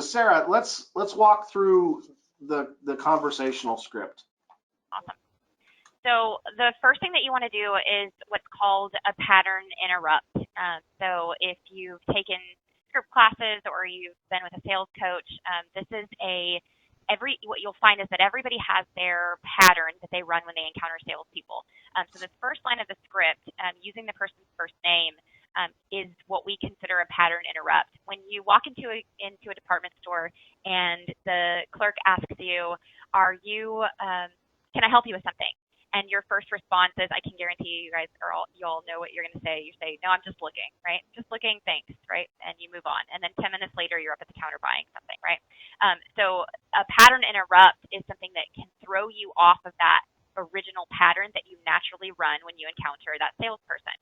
Sarah, let's walk through the conversational script. Awesome. So the first thing that you want to do is what's called a pattern interrupt. So if you've taken script classes or you've been with a sales coach, this is what you'll find is that everybody has their pattern that they run when they encounter salespeople. So the first line of the script, using the person's first name, is what we consider a pattern interrupt. When you walk into a department store and the clerk asks you, can I help you with something? And your first response is, I can guarantee you guys you all know what you're going to say. You say, no, I'm just looking, right? Just looking, thanks, right? And you move on. And then 10 minutes later, you're up at the counter buying something, right? So a pattern interrupt is something that can throw you off of that original pattern that you naturally run when you encounter that salesperson.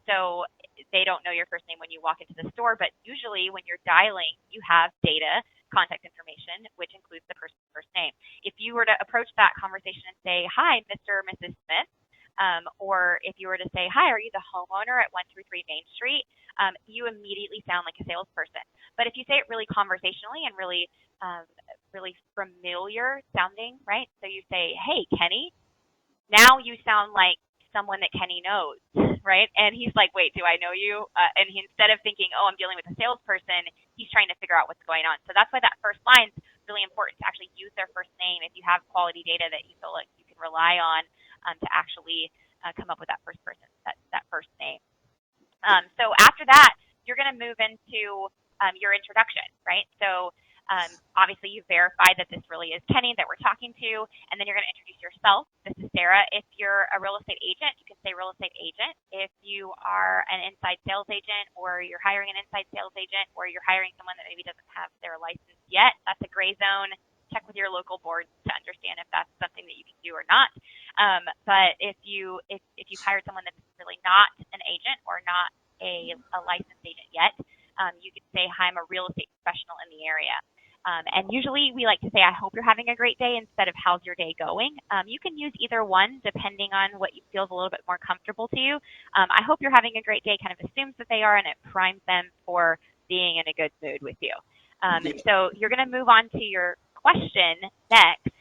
So they don't know your first name when you walk into the store, but usually when you're dialing, you have data, contact information, which includes the person's first name. If you were to approach that conversation and say, hi, Mr. or Mrs. Smith, or if you were to say, hi, are you the homeowner at 133 Main Street? You immediately sound like a salesperson. But if you say it really conversationally and really familiar sounding, right? So you say, hey, Kenny, now you sound like someone that Kenny knows, right? And he's like, wait, do I know you? And instead of thinking, oh, I'm dealing with a salesperson, he's trying to figure out what's going on. So that's why that first line is really important, to actually use their first name if you have quality data that you feel like you can rely on to actually come up with that first person, that first name. So after that, you're going to move into your introduction, right? So obviously you've verified that this really is Kenny that we're talking to, and then you're going to introduce yourself. This is Sarah. If you're a real estate agent, you can say real estate agent. If you are an inside sales agent, or you're hiring an inside sales agent, or you're hiring someone that maybe doesn't have their license yet, that's a gray zone. Check with your local board to understand if that's something that you can do or not. But if you've hired someone that's really not an agent or not a licensed agent yet, you could say, hi, I'm a real estate professional in the area. And usually we like to say, I hope you're having a great day, instead of how's your day going. You can use either one depending on what feels a little bit more comfortable to you. I hope you're having a great day kind of assumes that they are, and it primes them for being in a good mood with you. So you're going to move on to your question next,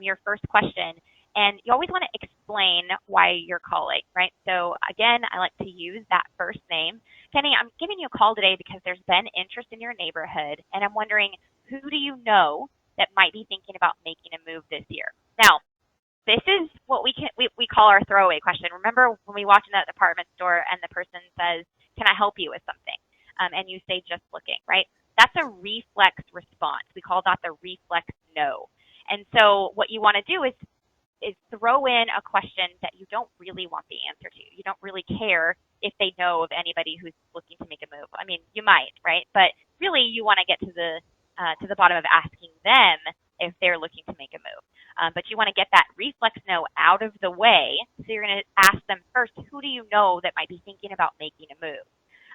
your first question. And you always want to explain why you're calling, right? So again, I like to use that first name. Kenny, I'm giving you a call today because there's been interest in your neighborhood, and I'm wondering, who do you know that might be thinking about making a move this year? Now, this is what we call our throwaway question. Remember when we walk in that department store and the person says, can I help you with something? And you say, just looking, right? That's a reflex response. We call that the reflex no. And so what you want to do is throw in a question that you don't really want the answer to. You don't really care if they know of anybody who's looking to make a move. I mean, you might, right? But really you want to get to the bottom of asking them if they're looking to make a move. But you want to get that reflex no out of the way. So you're going to ask them first, who do you know that might be thinking about making a move?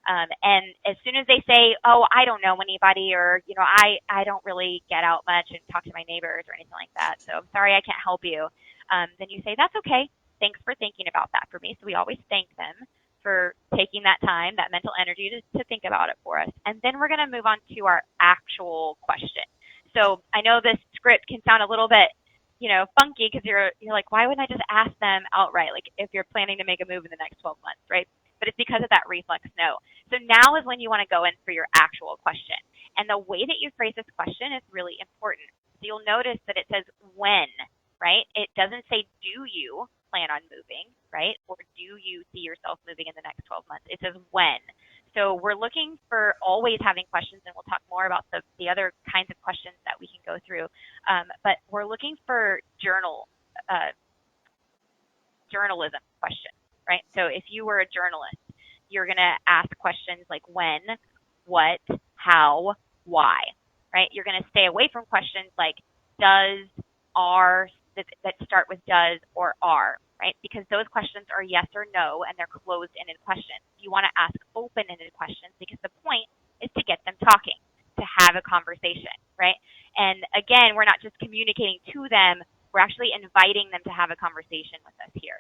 And as soon as they say, oh, I don't know anybody, or, I don't really get out much and talk to my neighbors or anything like that, so I'm sorry I can't help you, then you say, that's okay. Thanks for thinking about that for me. So we always thank them for taking that time, that mental energy to think about it for us. And then we're going to move on to our actual question. So I know this script can sound a little bit, funky, because you're like, why wouldn't I just ask them outright, like if you're planning to make a move in the next 12 months, right? But it's because of that reflex no. So now is when you want to go in for your actual question. And the way that you phrase this question is really important. So you'll notice that it says when, right? It doesn't say, do you plan on moving, right? Or do you see yourself moving in the next 12 months? It says when. So we're looking for always having questions, and we'll talk more about the other kinds of questions that we can go through. But we're looking for journalism questions, right? So if you were a journalist, you're going to ask questions like when, what, how, why, right? You're going to stay away from questions like does, are, that start with does or are, right? Because those questions are yes or no, and they're closed-ended questions. You want to ask open-ended questions because the point is to get them talking, to have a conversation, right? And again, we're not just communicating to them, we're actually inviting them to have a conversation with us here.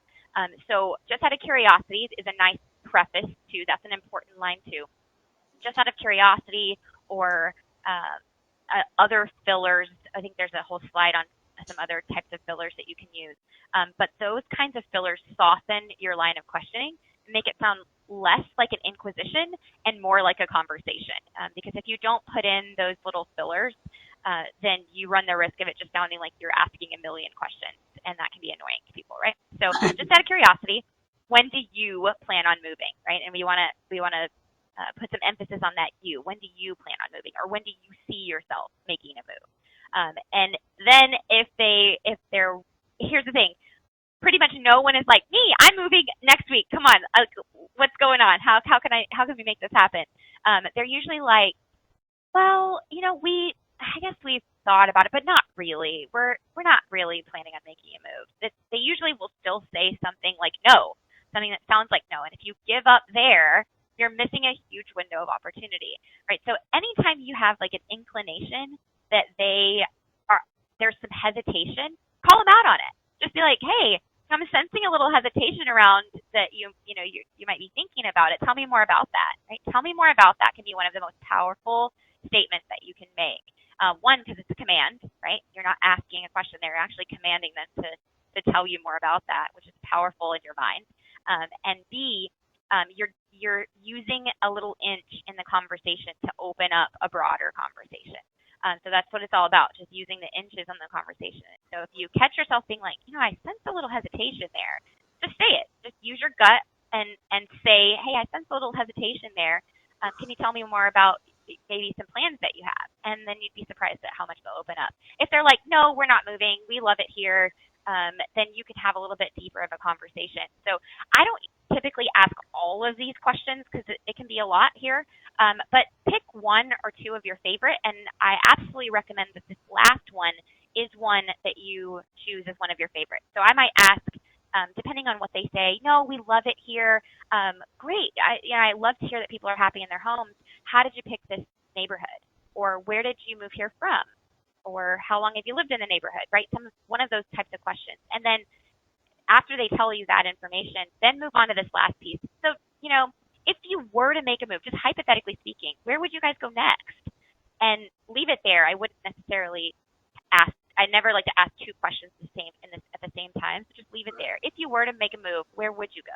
So just out of curiosity is a nice preface too. That's an important line too. Just out of curiosity, or other fillers. I think there's a whole slide on some other types of fillers that you can use. But those kinds of fillers soften your line of questioning, make it sound less like an inquisition and more like a conversation. Because if you don't put in those little fillers, then you run the risk of it just sounding like you're asking a million questions, and that can be annoying to people, right? So just out of curiosity, when do you plan on moving, right? And we want to put some emphasis on that you. When do you plan on moving, or when do you see yourself making a move? And then here's the thing, pretty much no one is like, me, I'm moving next week. Come on, what's going on? How can we make this happen? They're usually like, well, I guess we've thought about it, but not really. We're not really planning on making a move. They usually will still say something like no, something that sounds like no. And if you give up there, you're missing a huge window of opportunity, right? So anytime you have like an inclination that there's some hesitation, call them out on it. Just be like, hey, I'm sensing a little hesitation around that you might be thinking about it. Tell me more about that, right? Tell me more about that can be one of the most powerful statements that you can make. One, because it's a command, right? You're not asking a question there. You're actually commanding them to tell you more about that, which is powerful in your mind. And B, you're using a little inch in the conversation to open up a broader conversation. So that's what it's all about, just using the inches on the conversation. So if you catch yourself being like, I sense a little hesitation there, just say it. Just use your gut and say, hey, I sense a little hesitation there. Can you tell me more about maybe some plans that you have? And then you'd be surprised at how much they'll open up. If they're like, no, we're not moving, we love it here, then you could have a little bit deeper of a conversation. So I don't typically ask all of these questions because it can be a lot here, but pick one or two of your favorite, and I absolutely recommend that this last one is one that you choose as one of your favorites. So I might ask, depending on what they say, no, we love it here, great, I love to hear that people are happy in their homes. How did you pick this neighborhood? Or where did you move here from? Or how long have you lived in the neighborhood, right? One of those types of questions. And then after they tell you that information, then move on to this last piece. So, if you were to make a move, just hypothetically speaking, where would you guys go next? And leave it there. I wouldn't necessarily ask. I never like to ask two questions at the same time. So just leave it there. If you were to make a move, where would you go?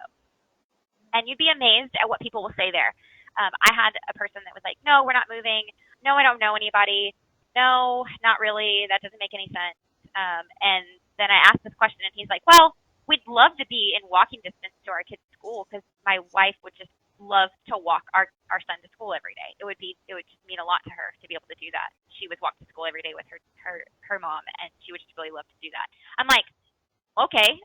And you'd be amazed at what people will say there. I had a person that was like, no, we're not moving. No, I don't know anybody. No, not really. That doesn't make any sense. And then I asked this question, and he's like, well, we'd love to be in walking distance to our kids' school because my wife would just love to walk our son to school every day. It would just mean a lot to her to be able to do that. She would walk to school every day with her mom, and she would just really love to do that. I'm like, okay.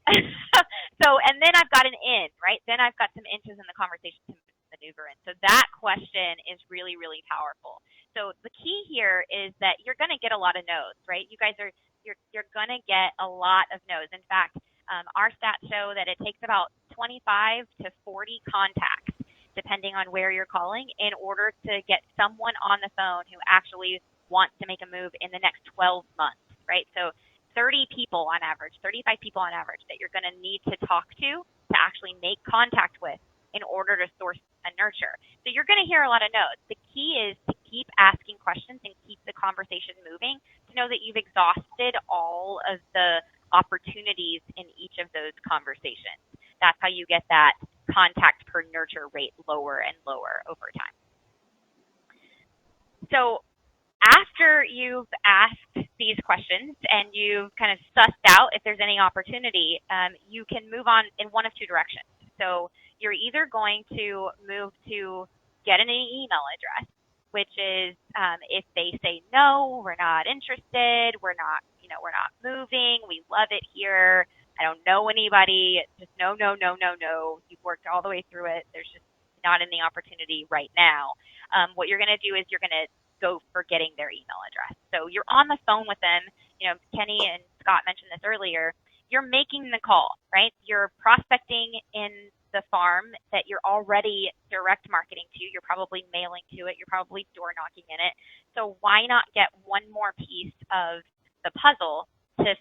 So, and then I've got an in, right? Then I've got some inches in the conversation to maneuver in. So that question is really, really powerful. So the key here is that you're going to get a lot of no's, right? You guys you're going to get a lot of no's. In fact, our stats show that it takes about 25 to 40 contacts, depending on where you're calling, in order to get someone on the phone who actually wants to make a move in the next 12 months, right? So 30 people on average, 35 people on average that you're going to need to talk to actually make contact with in order to source a nurture. So you're going to hear a lot of no's. The key is to keep asking questions and keep the conversation moving to know that you've exhausted all of the opportunities in each of those conversations. That's how you get that contact per nurture rate lower and lower over time. So after you've asked these questions and you've kind of sussed out if there's any opportunity, you can move on in one of two directions. So you're either going to move to get an email address, which is if they say, no, we're not interested, we're not moving, we love it here, I don't know anybody, it's just no. You've worked all the way through it. There's just not any opportunity right now. What you're going to do is you're going to go for getting their email address. So you're on the phone with them. Kenny and Scott mentioned this earlier. You're making the call, right? You're prospecting in the farm that you're already direct marketing to. You're probably mailing to it. You're probably door knocking in it. So why not get one more piece of the puzzle to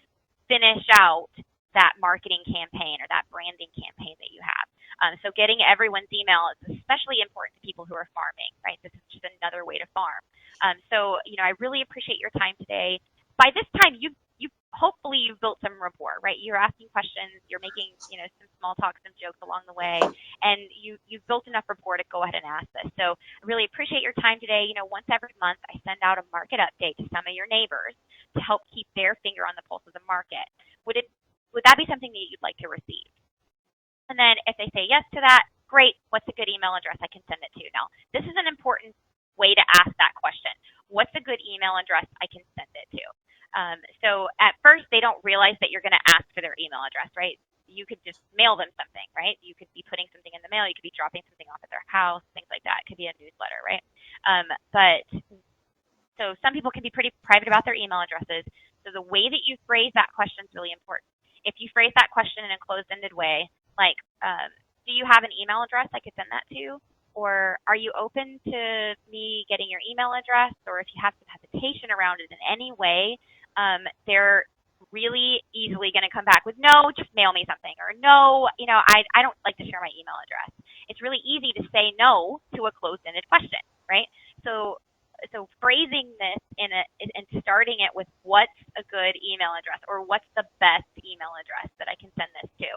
finish out that marketing campaign or that branding campaign that you have? So getting everyone's email is especially important to people who are farming, right? This is just another way to farm. So, I really appreciate your time today. By this time, you hopefully you've built some rapport, right? You're asking questions, you're making, some small talk, some jokes along the way, and you've built enough rapport to go ahead and ask this. So I really appreciate your time today. Once every month, I send out a market update to some of your neighbors to help keep their finger on the pulse of the market. Would that be something that you'd like to receive? And then if they say yes to that, great. What's a good email address I can send it to? Now, this is an important way to ask that question. What's a good email address I can send it to? So at first, they don't realize that you're going to ask for their email address, right? You could just mail them something, right? You could be putting something in the mail. You could be dropping something off at their house, things like that. It could be a newsletter, right? So some people can be pretty private about their email addresses. So the way that you phrase that question is really important. If you phrase that question in a closed-ended way, like, do you have an email address I could send that to? Or are you open to me getting your email address? Or if you have some hesitation around it in any way, they're really easily going to come back with, no, just mail me something. Or no, I don't like to share my email address. It's really easy to say no to a closed-ended question, right? So phrasing this and starting it with what's a good email address or what's the best email address that I can send this to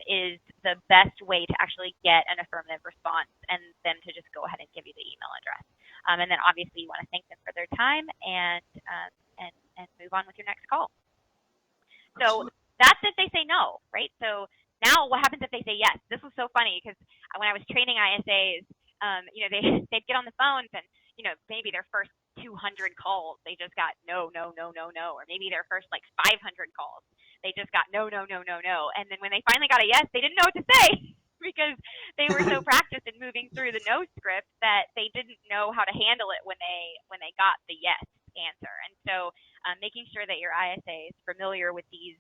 is the best way to actually get an affirmative response and them to just go ahead and give you the email address. And then obviously you want to thank them for their time and move on with your next call. So that's if they say no, right? So now what happens if they say yes? This was so funny because when I was training ISAs, they'd get on the phones and, maybe their first 200 calls, they just got no, no, no, no, no. Or maybe their first 500 calls, they just got no, no, no, no, no. And then when they finally got a yes, they didn't know what to say because they were so practiced in moving through the no script that they didn't know how to handle it when they got the yes answer. And so making sure that your ISA is familiar with these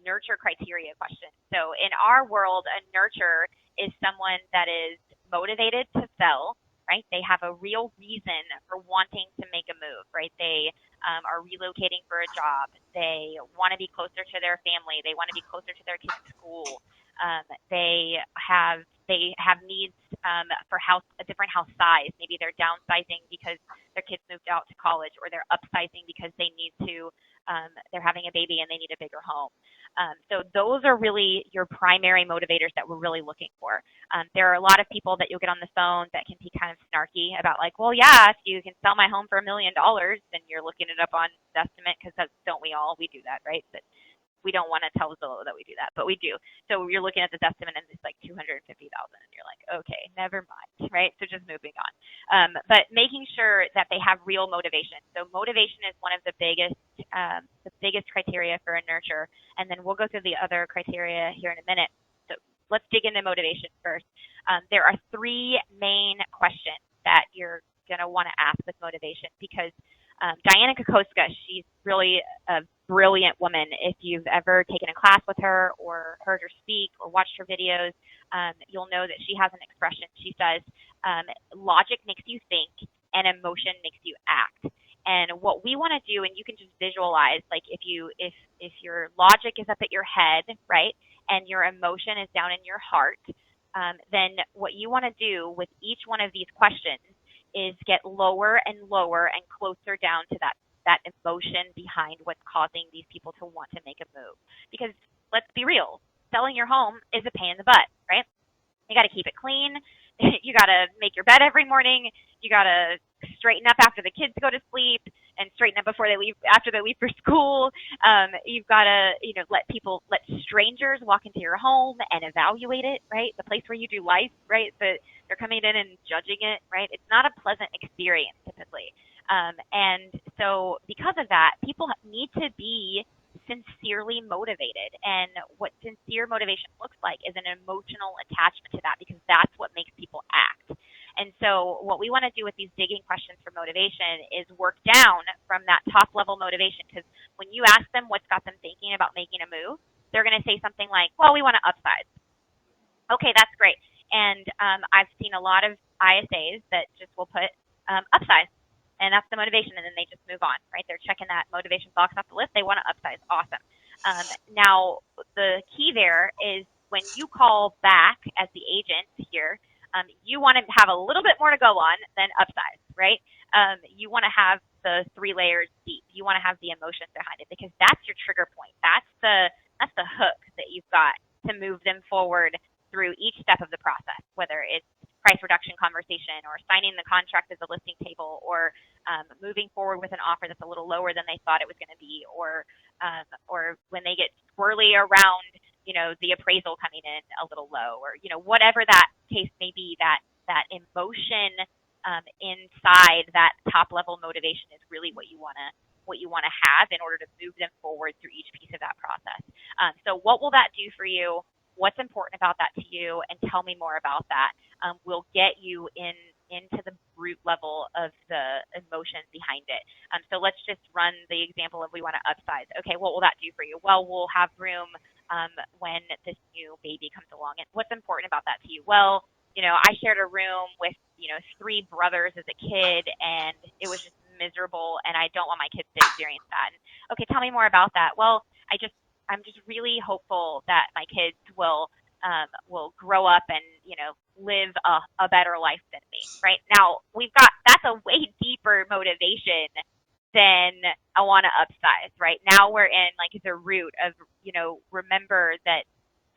nurture criteria questions. So in our world, a nurture is someone that is motivated to sell, right? They have a real reason for wanting to make a move, right? They are relocating for a job. They want to be closer to their family. They want to be closer to their kids' school. They have needs for a different house size. Maybe they're downsizing because their kids moved out to college, or they're upsizing because they need to. They're having a baby and they need a bigger home. So those are really your primary motivators that we're really looking for. There are a lot of people that you'll get on the phone that can be kind of snarky about well, yeah, if you can sell my home for $1 million, then you're looking it up on Zestimate because don't we all? We do that, right? But we don't want to tell Zillow that we do that, but we do. So you're looking at the Zestimate and it's $250,000 and you're like, okay, never mind, right? So just moving on. But making sure that they have real motivation. So motivation is one of the biggest criteria for a nurture. And then we'll go through the other criteria here in a minute. So let's dig into motivation first. There are 3 main questions that you're going to want to ask with motivation because Diana Kokoska, she's really a brilliant woman. If you've ever taken a class with her or heard her speak or watched her videos, you'll know that she has an expression. She says, logic makes you think and emotion makes you act. And what we want to do, and you can just visualize, if your logic is up at your head, right, and your emotion is down in your heart, then what you want to do with each one of these questions is get lower and lower and closer down to that emotion behind what's causing these people to want to make a move. Because let's be real, selling your home is a pain in the butt, right? You got to keep it clean. You got to make your bed every morning. You got to straighten up after the kids go to sleep and straighten up after they leave for school. You've got to, let strangers walk into your home and evaluate it, right? The place where you do life, right? But they're coming in and judging it, right? It's not a pleasant experience typically. And so because of that, people need to be sincerely motivated. And what sincere motivation looks like is an emotional attachment to that, because that's what makes people act. And so what we want to do with these digging questions for motivation is work down from that top level motivation, because when you ask them what's got them thinking about making a move, they're going to say something like, well, we want to upsize. Okay, that's great. And I've seen a lot of ISAs that just will put upsize. And that's the motivation, and then they just move on, right? They're checking that motivation box off the list. They want to upsize. Awesome. Now, the key there is when you call back as the agent here, you want to have a little bit more to go on than upsize, right? You want to have the 3 layers deep. You want to have the emotions behind it because that's your trigger point. That's the hook that you've got to move them forward through each step of the process, whether it's price reduction conversation or signing the contract as a listing table or moving forward with an offer that's a little lower than they thought it was going to be, or when they get squirrely around, the appraisal coming in a little low, or, whatever that case may be, that emotion inside that top level motivation is really what you want to have in order to move them forward through each piece of that process. So what will that do for you? What's important about that to you? And tell me more about that. We'll get you into the root level of the emotions behind it. So let's just run the example of we want to upsize. Okay, what will that do for you? Well, we'll have room when this new baby comes along. And what's important about that to you? Well, I shared a room with, 3 brothers as a kid, and it was just miserable, and I don't want my kids to experience that. And, okay, tell me more about that. Well, I'm just really hopeful that my kids will grow up and, live a better life than me, right? Now, that's a way deeper motivation than I want to upsize, right? Now we're in the root of, remember that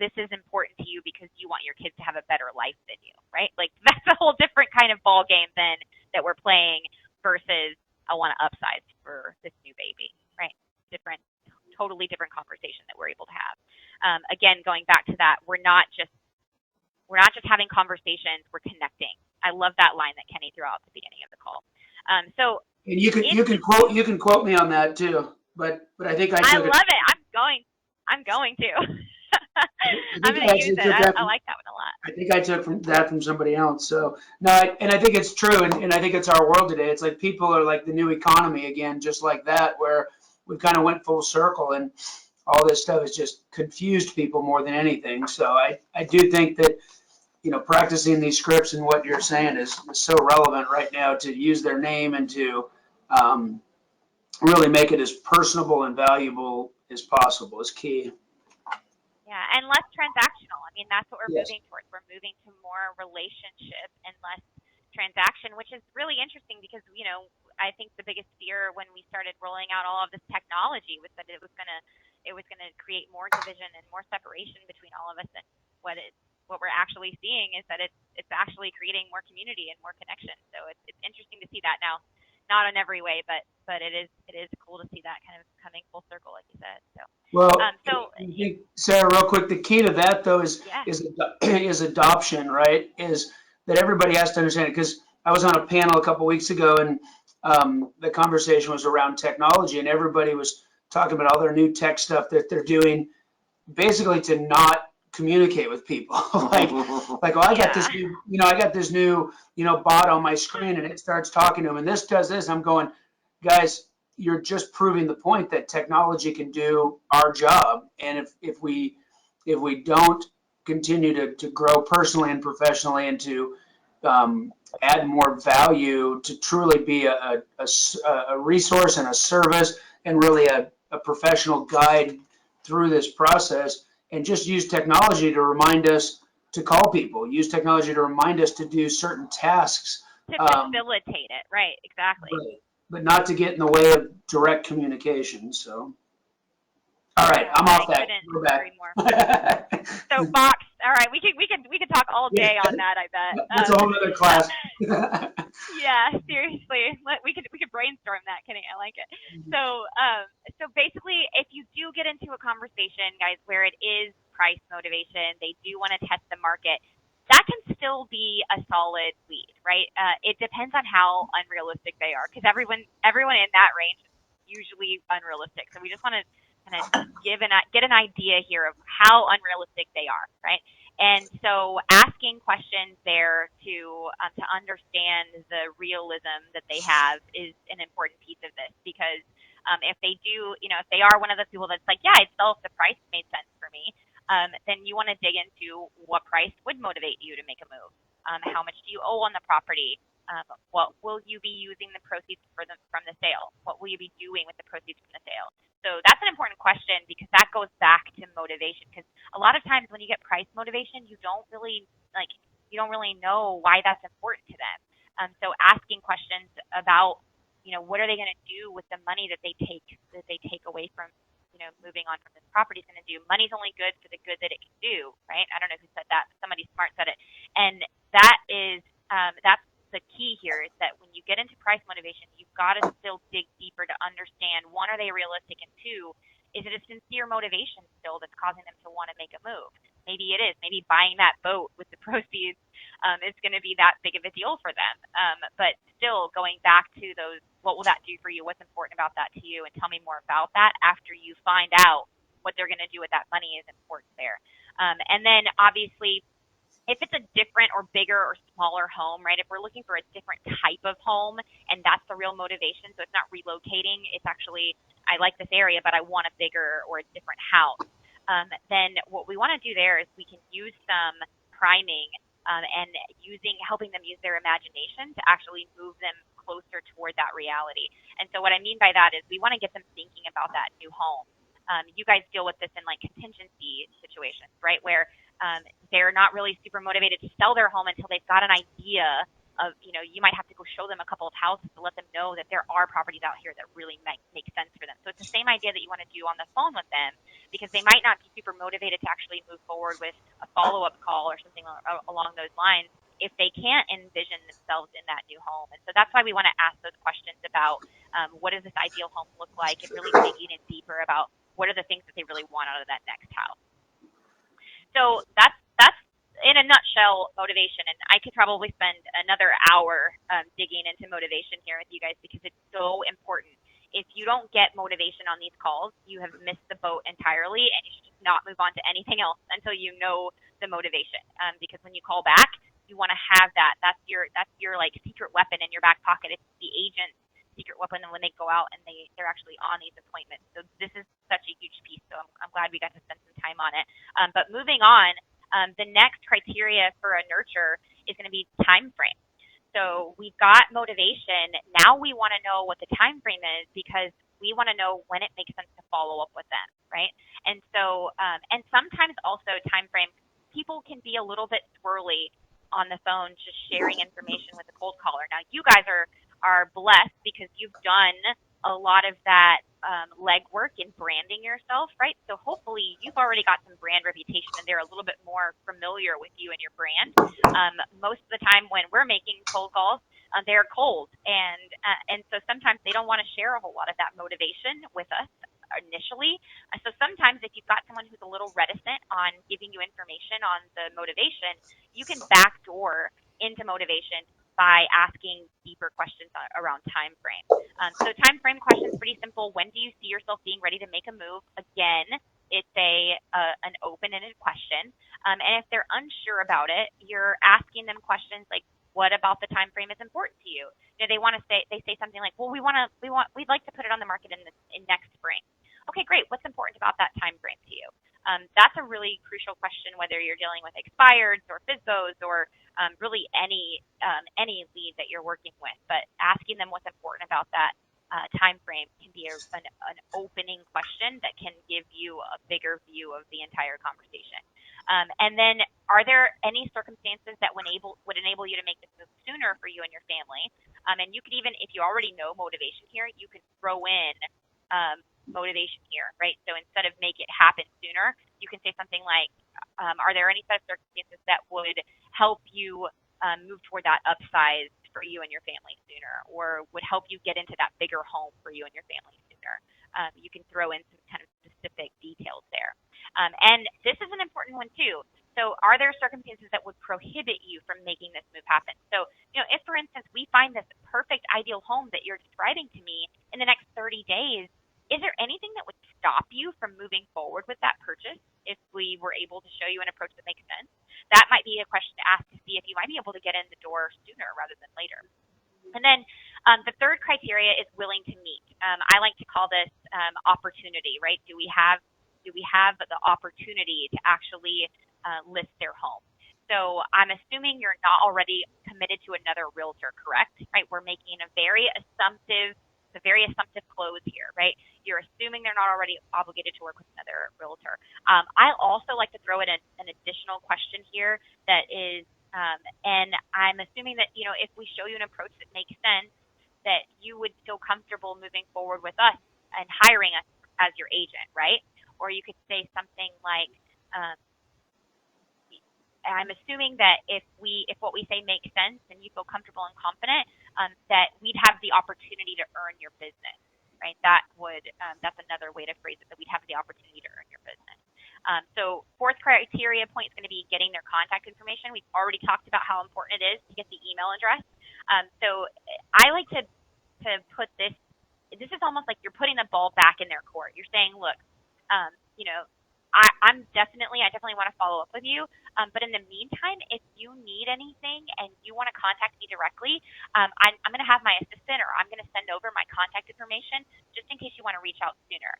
this is important to you because you want your kids to have a better life than you, right? That's a whole different kind of ball game than that we're playing versus I want to upsize for this new baby, right? Totally different conversation that we're able to have. Again, going back to that, we're not just having conversations, we're connecting. I love that line that Kenny threw out at the beginning of the call. And you can quote me on that too, but I think I love it. I'm going to. I'm going to use it. I like that one a lot. I think I took that from somebody else. So no, and I think it's true, and I think it's our world today. It's like people are like the new economy again, just like that, where we kind of went full circle, and all this stuff has just confused people more than anything. So I do think that practicing these scripts and what you're saying is so relevant right now, to use their name and to really make it as personable and valuable as possible is key. Yeah, and less transactional. I mean, that's what we're Yes. moving towards. We're moving to more relationship and less transaction, which is really interesting because, I think the biggest fear when we started rolling out all of this technology was that it was gonna create more division and more separation between all of us. And what we're actually seeing is that it's actually creating more community and more connection. So it's interesting to see that now. Not in every way, but it is cool to see that kind of coming full circle, like you said. So Well, I think, Sarah, real quick, the key to that though is adoption, right? Is that everybody has to understand it, because I was on a panel a couple weeks ago, and the conversation was around technology, and everybody was talking about all their new tech stuff that they're doing, basically to not communicate with people. like, I got this new, bot on my screen, and it starts talking to them, and this does this. I'm going, guys, you're just proving the point that technology can do our job. And if we don't continue to grow personally and professionally, and to add more value, to truly be a resource and a service, and really a professional guide through this process, and just use technology to remind us to call people, use technology to remind us to do certain tasks. To facilitate it, right, exactly. Right. But not to get in the way of direct communication. So, all right, I'm off that. Go back. So box. All right, we could talk all day on that. I bet that's a whole other class. Yeah, seriously, we could brainstorm that, Kenny. I like it. So basically, if you do get into a conversation, guys, where it is price motivation, they do want to test the market, that can still be a solid lead, right? It depends on how unrealistic they are, because everyone in that range is usually unrealistic. So we just want to kind of get an idea here of how unrealistic they are, right? And so asking questions there to understand the realism that they have is an important piece of this, because if they do, if they are one of the people that's like, yeah, I'd sell if the price made sense for me, then you want to dig into what price would motivate you to make a move. How much do you owe on the property? What will you be using the proceeds from the sale? What will you be doing with the proceeds from the sale? So that's an important question because that goes back to motivation. Because a lot of times when you get price motivation, you don't really know why that's important to them. So asking questions about, what are they going to do with the money that they take away from, moving on from this property is going to do. Money's only good for the good that it can do, right? I don't know who said that, but somebody smart said it. And that is, that's the key here is that when you get into price motivation, you've got to still dig deeper to understand, one, are they realistic? And two, is it a sincere motivation still that's causing them to want to make a move? Maybe it is. Maybe buying that boat with the proceeds is going to be that big of a deal for them. But still going back to those, what will that do for you? What's important about that to you? And tell me more about that after you find out what they're going to do with that money is important there. And then obviously, if it's a different or bigger or smaller home, right? If we're looking for a different type of home and that's the real motivation, so it's not relocating, it's actually, I like this area, but I want a bigger or a different house. Then what we want to do there is we can use some priming and helping them use their imagination to actually move them closer toward that reality. And so what I mean by that is we want to get them thinking about that new home. You guys deal with this in like contingency situations, right? Where they're not really super motivated to sell their home until they've got an idea of, you might have to go show them a couple of houses to let them know that there are properties out here that really might make sense for them. So it's the same idea that you want to do on the phone with them because they might not be super motivated to actually move forward with a follow-up call or something along those lines if they can't envision themselves in that new home. And so that's why we want to ask those questions about what does this ideal home look like and really digging in deeper about what are the things that they really want out of that next house. So that's in a nutshell motivation, and I could probably spend another hour digging into motivation here with you guys because it's so important. If you don't get motivation on these calls, you have missed the boat entirely, and you should just not move on to anything else until you know the motivation. Because when you call back, you want to have that. That's your like secret weapon in your back pocket. It's the agent's secret weapon, and when they go out and they're actually on these appointments. So this is such a huge piece. So I'm glad we got to spend some time on it. But moving on. The next criteria for a nurture is going to be time frame. So we've got motivation. Now we want to know what the time frame is because we want to know when it makes sense to follow up with them, right? And so, and sometimes also time frame, people can be a little bit swirly on the phone, just sharing information with a cold caller. Now you guys are blessed because you've done a lot of that legwork in branding yourself, right? So hopefully you've already got some brand reputation and they're a little bit more familiar with you and your brand. Most of the time when we're making cold calls, they're cold. And so sometimes they don't want to share a whole lot of that motivation with us initially. So sometimes if you've got someone who's a little reticent on giving you information on the motivation, you can backdoor into motivation by asking deeper questions around time frame. So time frame questions, pretty simple. When do you see yourself being ready to make a move? Again, it's an open-ended question. And if they're unsure about it, you're asking them questions like, what about the time frame is important to you? They say something like, well, we'd like to put it on the market in next spring. Okay, great. What's important about that time frame to you? That's a really crucial question, whether you're dealing with expireds or FSBOs or really any lead that you're working with. But asking them what's important about that time frame can be an opening question that can give you a bigger view of the entire conversation. And then, are there any circumstances that would enable you to make this move sooner for you and your family? And you could even, if you already know motivation here, you could throw in motivation here, right? So instead of make it happen sooner, you can say something like, are there any set of circumstances that would help you move toward that upsize for you and your family sooner, or would help you get into that bigger home for you and your family sooner? You can throw in some kind of specific details there. And this is an important one too. So are there circumstances that would prohibit you from making this move happen? So, if for instance, we find this perfect ideal home that you're describing to me in the next 30 days, is there anything that would stop you from moving forward with that purchase if we were able to show you an approach that makes sense? That might be a question to ask to see if you might be able to get in the door sooner rather than later. And then the third criteria is willing to meet. I like to call this opportunity, right? Do we have the opportunity to actually list their home? So I'm assuming you're not already committed to another realtor, correct? Right? We're making a very assumptive It's a very assumptive close here, right? You're assuming they're not already obligated to work with another realtor. I also like to throw in an additional question here that is, and I'm assuming that, if we show you an approach that makes sense, that you would feel comfortable moving forward with us and hiring us as your agent, right? Or you could say something like, I'm assuming that if what we say makes sense and you feel comfortable and confident, that we'd have the opportunity to earn your business, right? That's another way to phrase it, that we'd have the opportunity to earn your business. So fourth criteria point is going to be getting their contact information. We've already talked about how important it is to get the email address. So I like to put this is almost like you're putting the ball back in their court. You're saying, look, I definitely want to follow up with you. But in the meantime, if you need anything and you want to contact me directly, I'm going to have my assistant, or I'm going to send over my contact information just in case you want to reach out sooner.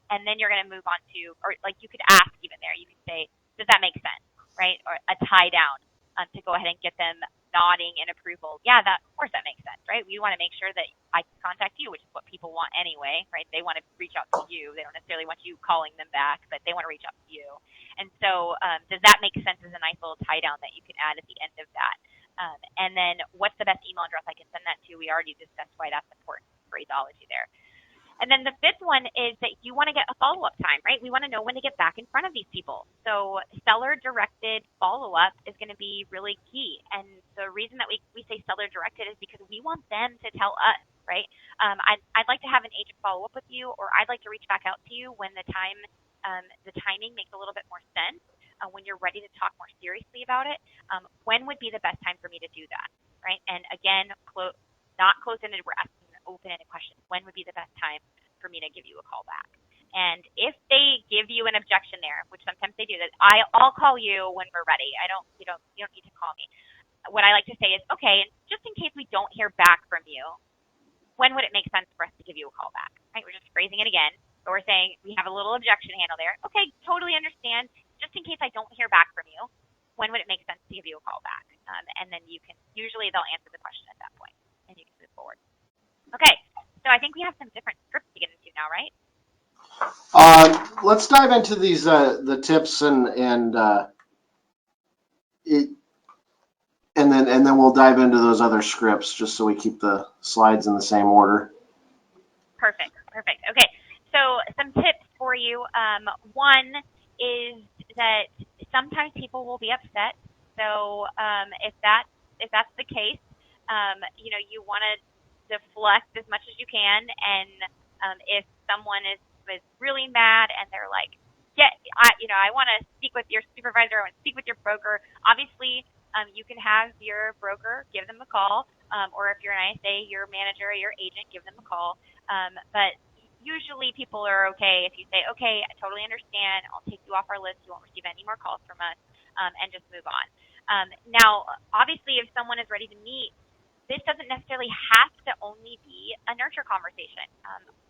And then you're going to move on to, or like you could ask even there, you could say, does that make sense, right? Or a tie down to go ahead and get them nodding in approval. Yeah, of course that makes sense, right? We want to make sure that I can contact you, which is what people want anyway, right? They want to reach out to you. They don't necessarily want you calling them back, but they want to reach out to you. And so does that make sense as a nice little tie down that you can add at the end of that? And then what's the best email address I can send that to? We already discussed why that's important phraseology there. And then the fifth one is that you want to get a follow-up time, right? We want to know when to get back in front of these people. So seller-directed follow-up is going to be really key. And the reason that we say seller-directed is because we want them to tell us, right? I'd like to have an agent follow up with you, or I'd like to reach back out to you when the timing makes a little bit more sense, when you're ready to talk more seriously about it. When would be the best time for me to do that, right? And again, not close-ended, we're asking open-ended questions. When would be the best time for me to give you a call back? And if they give you an objection there, which sometimes they do, that I'll call you when we're ready. You don't need to call me. What I like to say is, okay, just in case we don't hear back from you, when would it make sense for us to give you a call back? Right? We're just phrasing it again. So we're saying we have a little objection handle there. Okay, totally understand. Just in case I don't hear back from you, when would it make sense to give you a call back? And then usually they'll answer the question at that point, and you can move forward. Okay, so I think we have some different scripts to get into now, right? Let's dive into these the tips and then we'll dive into those other scripts just so we keep the slides in the same order. Perfect. Okay, so some tips for you. One is that sometimes people will be upset. So if that's the case, you want to deflect as much as you can. And if someone is really mad and they're like, I want to speak with your supervisor, I want to speak with your broker. Obviously, you can have your broker give them a call, or if you're an ISA, your manager or your agent, give them a call. But usually people are okay if you say, okay, I totally understand. I'll take you off our list. You won't receive any more calls from us, and just move on. Now, obviously, if someone is ready to meet, this doesn't necessarily have to only be a nurture conversation.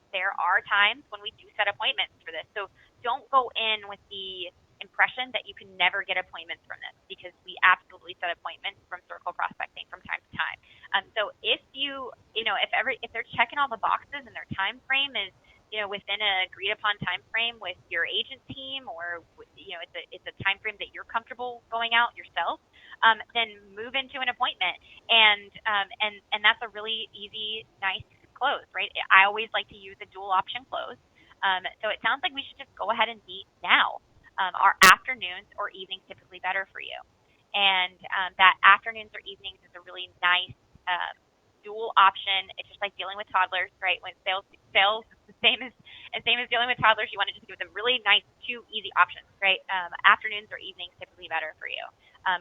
There are times when we do set appointments for this. So don't go in with the impression that you can never get appointments from this, because we absolutely set appointments from circle prospecting from time to time. So if if they're checking all the boxes and their time frame is within an agreed upon time frame with your agent team, or it's a time frame that you're comfortable going out yourself, then move into an appointment, and that's a really easy, nice close, right? I always like to use a dual option close. So it sounds like we should just go ahead and meet now. Our afternoons or evenings typically better for you, and that afternoons or evenings is a really nice dual option. It's just like dealing with toddlers, right? When sales is the same as dealing with toddlers. You want to just give them really nice, two easy options, right? Afternoons or evenings typically better for you,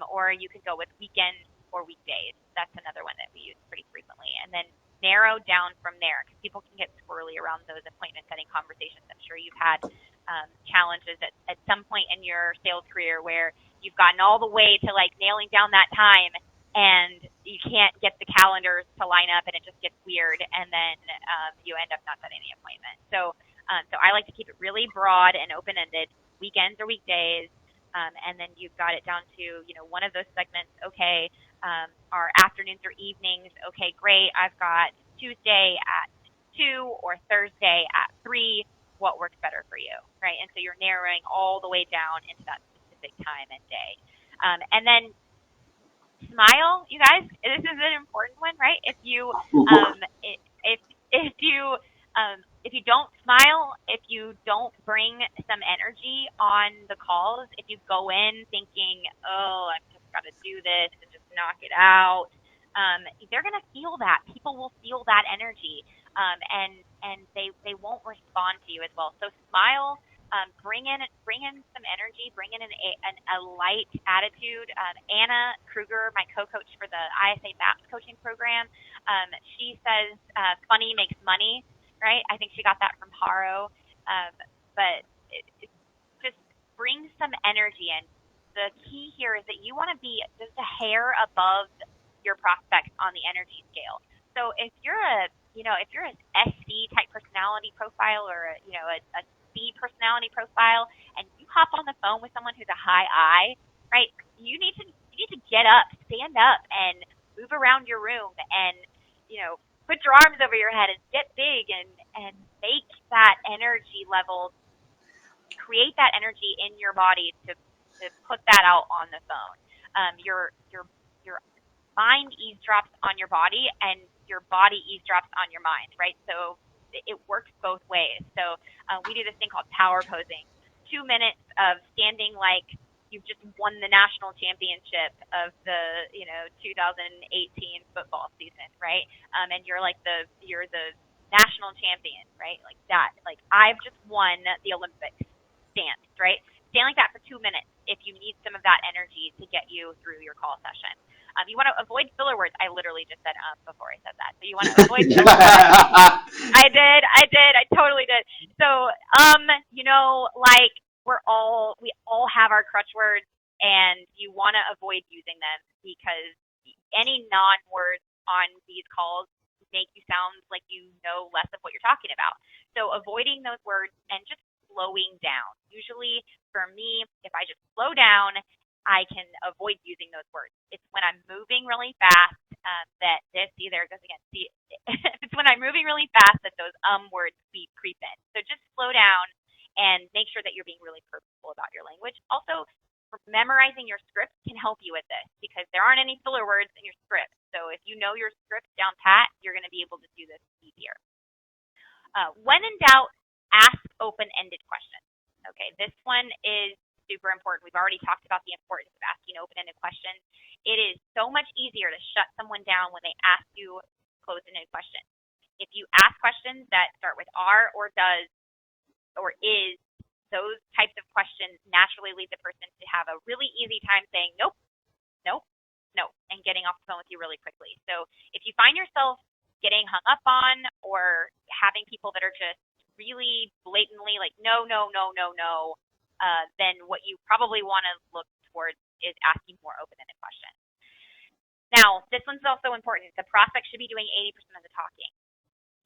or you could go with weekends or weekdays. That's another one that we use pretty frequently, and then narrow down from there, because people can get squirrely around those appointment setting conversations. I'm sure you've had challenges at some point in your sales career where you've gotten all the way to like nailing down that time, and you can't get the calendars to line up, and it just gets weird, and then you end up not setting the appointment. So I like to keep it really broad and open-ended, weekends or weekdays, and then you've got it down to one of those segments. Okay, our afternoons or evenings. Okay, great. I've got Tuesday at 2 or Thursday at 3, what works better for you, right? And so you're narrowing all the way down into that specific time and day. And then smile, you guys. This is an important one, right? If you if you don't smile, if you don't bring some energy on the calls, if you go in thinking, oh, I've just got to do this and just knock it out, they're going to feel that. People will feel that energy, and they won't respond to you as well. So smile. Bring in some energy, bring in a light attitude. Anna Kruger, my co-coach for the ISA MAPS coaching program, she says funny makes money, right? I think she got that from Haro. But it just bring some energy in. The key here is that you want to be just a hair above your prospect on the energy scale. So if you're an SC type personality profile or a C personality profile, and you hop on the phone with someone who's a high I, right? You need to get up, stand up, and move around your room, and put your arms over your head and get big, and make that energy level, create that energy in your body to put that out on the phone. Your mind eavesdrops on your body, and your body eavesdrops on your mind, right? So it works both ways. So we do this thing called power posing. 2 minutes of standing like you've just won the national championship of the 2018 football season, right? And you're the national champion, right? Like that. Like I've just won the Olympics stance, right? Stand like that for 2 minutes if you need some of that energy to get you through your call session. You want to avoid filler words. I literally just said before I said that. So you want to avoid filler words. I did. I totally did. So like we all have our crutch words, and you want to avoid using them because any non-words on these calls make you sound like you know less of what you're talking about. So avoiding those words and just slowing down. Usually for me, if I just slow down, I can avoid using those words. It's when I'm moving really fast there it goes again. See, it's when I'm moving really fast that those words creep in. So just slow down and make sure that you're being really purposeful about your language. Also, memorizing your script can help you with this because there aren't any filler words in your script. So if you know your script down pat, you're going to be able to do this easier. When in doubt, ask open-ended questions. Okay, this one is super important. We've already talked about the importance of asking open-ended questions. It is so much easier to shut someone down when they ask you closed-ended questions. If you ask questions that start with are or does or is, those types of questions naturally lead the person to have a really easy time saying nope, nope, nope, and getting off the phone with you really quickly. So if you find yourself getting hung up on or having people that are just really blatantly like no, no, no, no, no, then what you probably want to look towards is asking more open-ended questions. Now, this one's also important. The prospect should be doing 80% of the talking.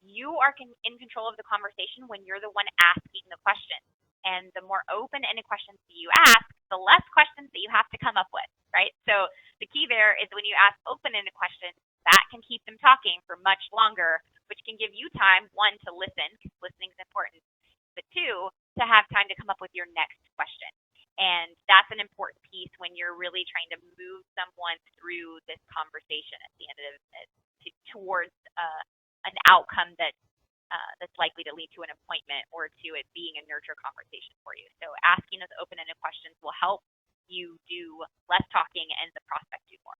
You are in control of the conversation when you're the one asking the questions. And the more open-ended questions that you ask, the less questions that you have to come up with, right? So the key there is when you ask open-ended questions, that can keep them talking for much longer, which can give you time, one, to listen, because listening is important, but two, to have time to come up with your next question. And that's an important piece when you're really trying to move someone through this conversation at the end of it towards an outcome that's likely to lead to an appointment or to it being a nurture conversation for you. So asking those open-ended questions will help you do less talking and the prospect do more.